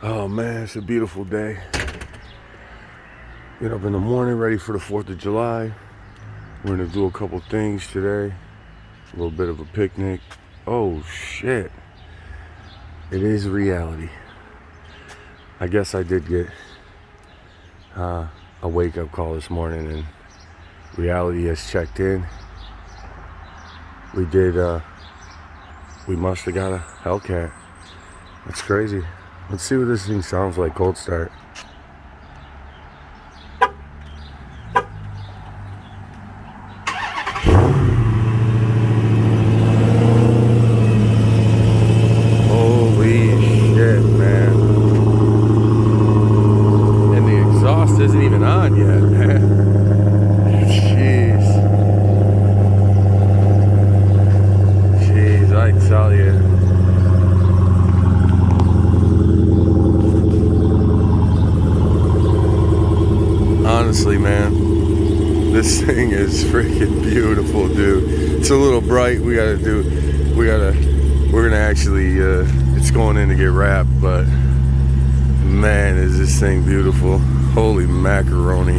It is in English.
Oh man, it's a beautiful day. Get up in the morning, ready for the 4th of July. We're gonna do a couple things today. A little bit of a picnic. Oh shit. It is reality. I guess I did get a wake-up call this morning and reality has checked in. We must have got a Hellcat. That's crazy. Let's see what this thing sounds like cold start. Holy shit, man. And the exhaust isn't even on yet, man. Jeez. Jeez, I tell you. Honestly, man, this thing is freaking beautiful, dude. It's a little bright. We're gonna actually, it's going in to get wrapped, but man, is this thing beautiful. Holy macaroni.